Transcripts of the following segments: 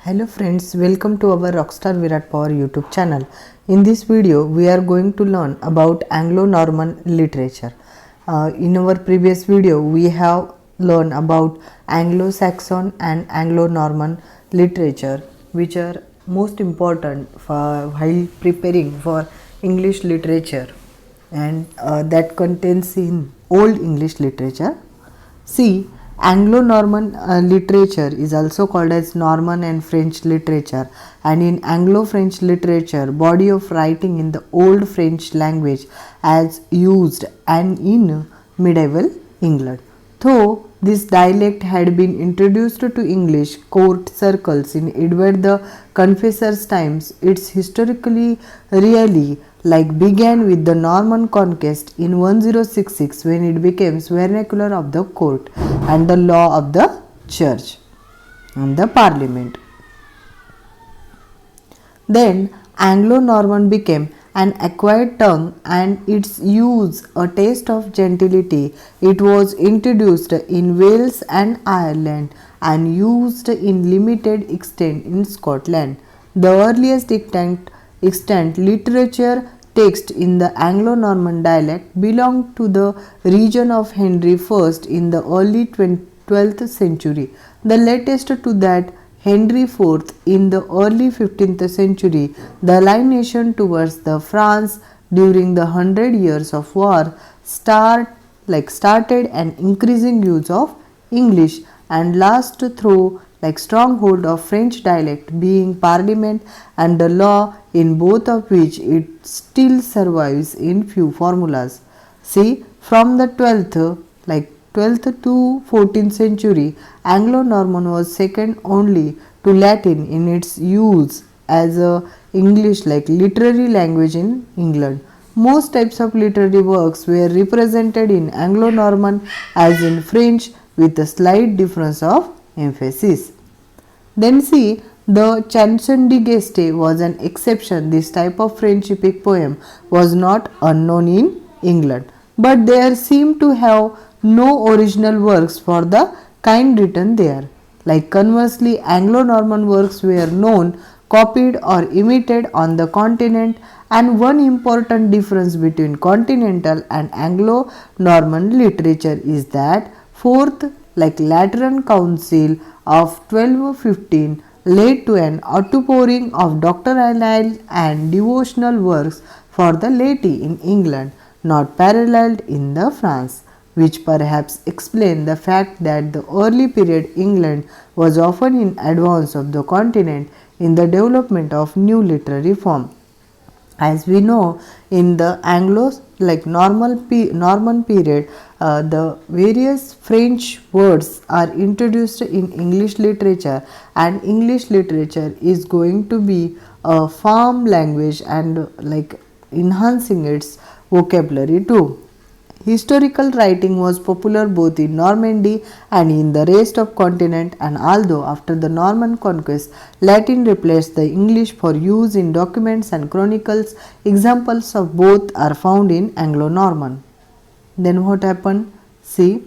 Hello friends, welcome to our Rockstar Virat Power YouTube channel. In this video, we are going to learn about Anglo-Norman literature. In our previous video, we have learned about Anglo-Saxon and Anglo-Norman literature, which are most important for while preparing for English literature, and that contains in Old English literature. See, Anglo-Norman literature is also called as Norman and French literature, and in Anglo-French literature, body of writing in the Old French language as used and in medieval England. Though this dialect had been introduced to English court circles in Edward the Confessor's times, it's historically really began with the Norman conquest in 1066 when it became vernacular of the court and the law of the church and the parliament. Then Anglo-Norman became an acquired tongue and its use a taste of gentility. It was introduced in Wales and Ireland and used in limited extent in Scotland. The earliest extant literature text in the Anglo-Norman dialect belonged to the region of Henry I in the early 12th century. The latest to that, Henry IV in the early 15th century. The alienation towards the France during the 100 Years of War started an increasing use of English and last through stronghold of French dialect being parliament and the law, in both of which it still survives in few formulas. See, from the 12th to 14th century, Anglo-Norman was second only to Latin in its use as a English literary language in England. Most types of literary works were represented in Anglo-Norman as in French with a slight difference of emphasis. Then see, the Chanson de Geste was an exception. This type of French epic poem was not unknown in England, but there seem to have no original works for the kind written there. Conversely, Anglo-Norman works were known, copied or imitated on the continent, and one important difference between continental and Anglo-Norman literature is that fourth Lateran Council of 1215 led to an outpouring of doctrinal and devotional works for the laity in England, not paralleled in the France, which perhaps explain the fact that the early period England was often in advance of the continent in the development of new literary form. As we know, in the Norman period, the various French words are introduced in English literature, and English literature is going to be a farm language and enhancing its vocabulary too. Historical writing was popular both in Normandy and in the rest of continent, and although after the Norman conquest Latin replaced the English for use in documents and chronicles, examples of both are found in Anglo-Norman. Then what happened? See,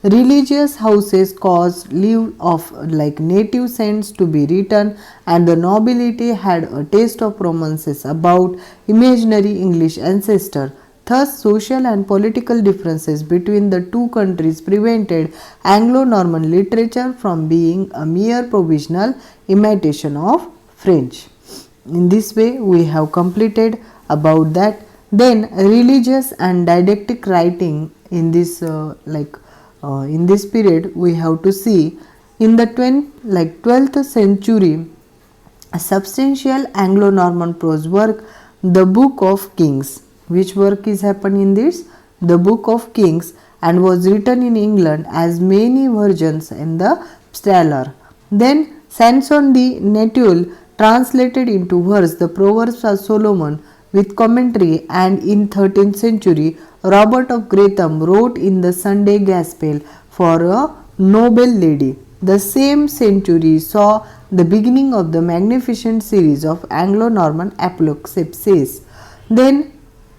religious houses caused leave of native saints to be written, and the nobility had a taste of romances about imaginary English ancestor. Thus, social and political differences between the two countries prevented Anglo-Norman literature from being a mere provisional imitation of French. In this way, we have completed about that. Then, religious and didactic writing in this period, we have to see in the 12th century, a substantial Anglo-Norman prose work, the Book of Kings. Which work is happening in this? The Book of Kings, and was written in England as many versions in the Psalter. Then Samson de Nettuel translated into verse the Proverbs of Solomon with commentary, and in 13th century Robert of Gratham wrote in the Sunday Gospel for a noble lady. The same century saw the beginning of the magnificent series of Anglo-Norman apocalypses. Then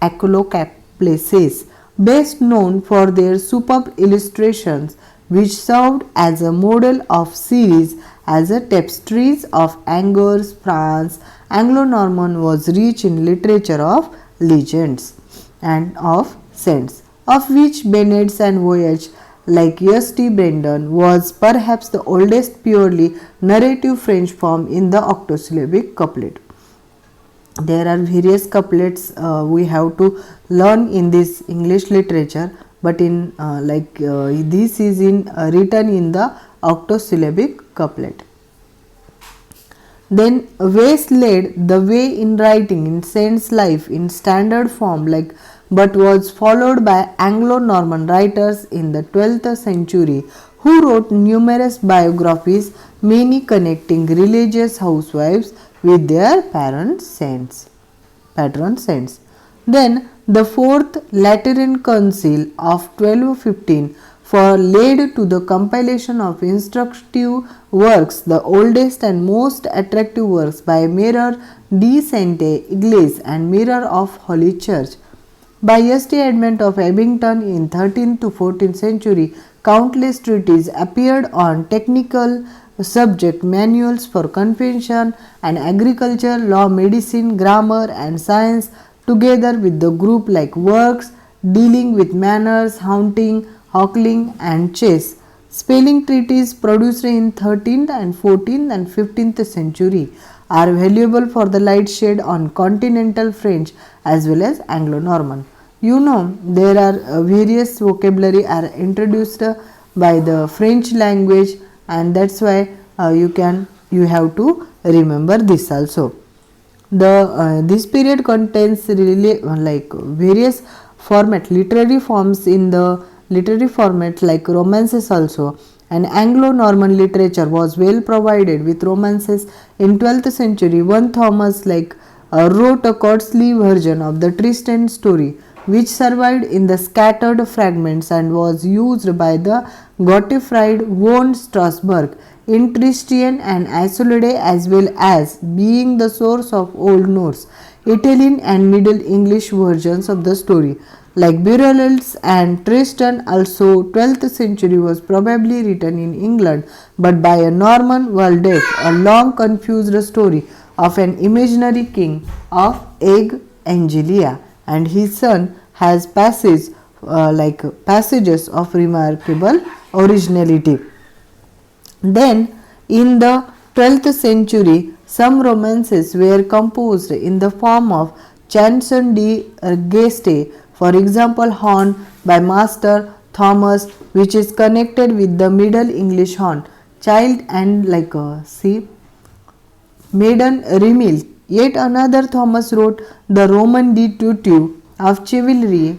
Apocalypses, best known for their superb illustrations, which served as a model of series as a tapestries of angers. France Anglo-Norman was rich in literature of legends and of saints, of which Bennet's and Voyage, like S.T. Brendan, was perhaps the oldest purely narrative French form in the octosyllabic couplet. There are various couplets we have to learn in this English literature, but in this is in written in the octosyllabic couplet. Then Wace led the way in writing in Saint's life in standard form, but was followed by Anglo-Norman writers in the 12th century who wrote numerous biographies, many connecting religious housewives with their patron saints. Then the Fourth Lateran Council of 1215 for led to the compilation of instructive works, the oldest and most attractive works by Mirror de Sainte Iglesia and Mirror of Holy Church. By S.T. Edmund of Abington in 13th to 14th century, countless treatises appeared on technical subject, manuals for confession and agriculture, law, medicine, grammar and science, together with the group like works dealing with manners, hunting, hawking and chess. Spelling treatises produced in 13th and 14th and 15th century are valuable for the light shed on continental French as well as Anglo-Norman. You know, there are various vocabulary are introduced by the French language, and that's why you have to remember this also. This period contains really various format literary forms in the literary format like romances also, and Anglo-Norman literature was well provided with romances in 12th century. One Thomas wrote a costly version of the Tristan story which survived in the scattered fragments and was used by the Gottfried von Strasbourg in Tristan and Isolde, as well as being the source of Old Norse, Italian and Middle English versions of the story. Like Beowulf and Tristan, also 12th century was probably written in England, but by a Norman Waldeck, a long confused story of an imaginary king of Egg Angelia and his son has passages of remarkable originality. Then in the 12th century, some romances were composed in the form of chanson de geste, for example horn by Master Thomas, which is connected with the Middle English horn, child and maiden remil. Yet another Thomas wrote the Roman de tutu of chivalry,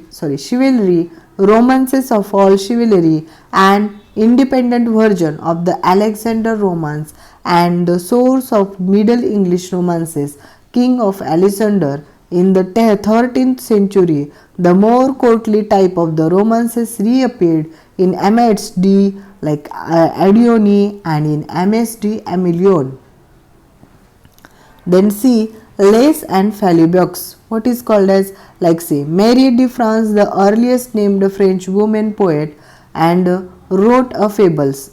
romances of all chivalry, and independent version of the Alexander romance and the source of Middle English romances, King of Alexander. In the 13th century, the more courtly type of the romances reappeared in Amadis de Adione and in Amadis de Emilion. Then see Les and Fallibux, what is called as Marie de France, the earliest named French woman poet, and wrote a fables.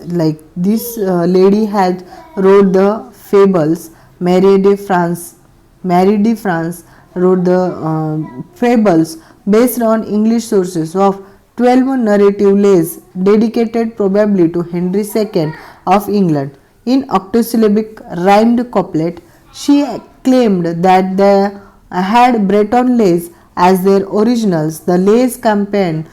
This lady had wrote the fables. Marie de France wrote the fables based on English sources of 12 narrative lays dedicated probably to Henry II of England. In octosyllabic rhymed couplet, she claimed that they had Breton lays as their originals. The lays combined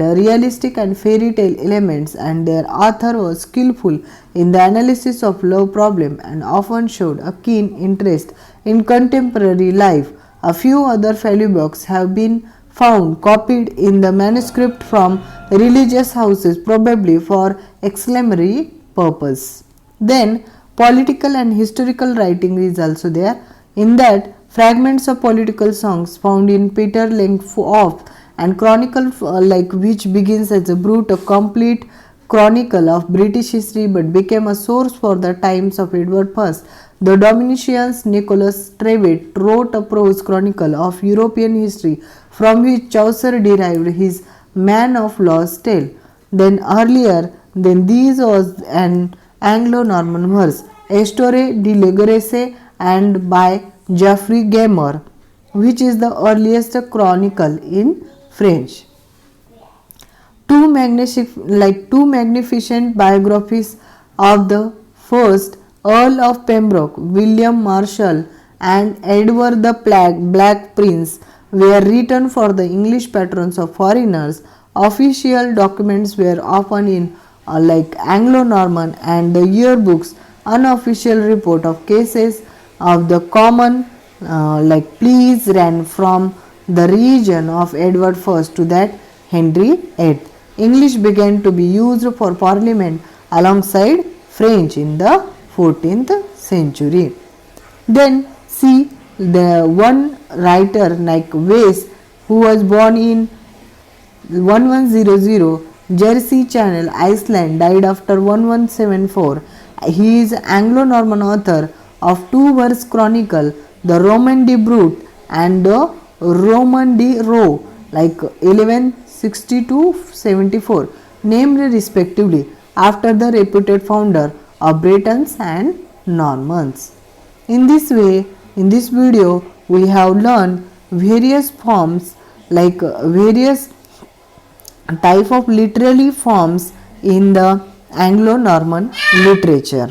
realistic and fairy tale elements, and their author was skillful in the analysis of love problem and often showed a keen interest in contemporary life. A few other Fallibux have been found copied in the manuscript from religious houses, probably for exclamatory purpose. Then political and historical writing is also there. In that, fragments of political songs found in Peter Langkoff and chronicle which begins as a complete chronicle of British history but became a source for the times of Edward I. The Domitian Nicholas Trevett wrote a prose chronicle of European history from which Chaucer derived his Man of Law's tale. Then earlier than these was an Anglo-Norman verse, Histoire de l'Écosse and by Geoffrey Gamer, which is the earliest chronicle in French. Two magnificent biographies of the first Earl of Pembroke, William Marshall, and Edward the Black Prince were written for the English patrons of foreigners. Official documents were often in Anglo-Norman, and the yearbooks unofficial report of cases of the common pleas ran from the region of Edward I to that Henry VIII. English began to be used for parliament alongside French in the 14th century. Then see the one writer like Wace, who was born in 1100 Jersey Channel, Iceland, died after 1174. He is Anglo-Norman author of two verse chronicle, the Roman de Brut and the Roman de Roe, 1160-74, named respectively after the reputed founder of Britons and Normans. In this way, in this video, we have learned various forms various type of literary forms in the Anglo-Norman literature.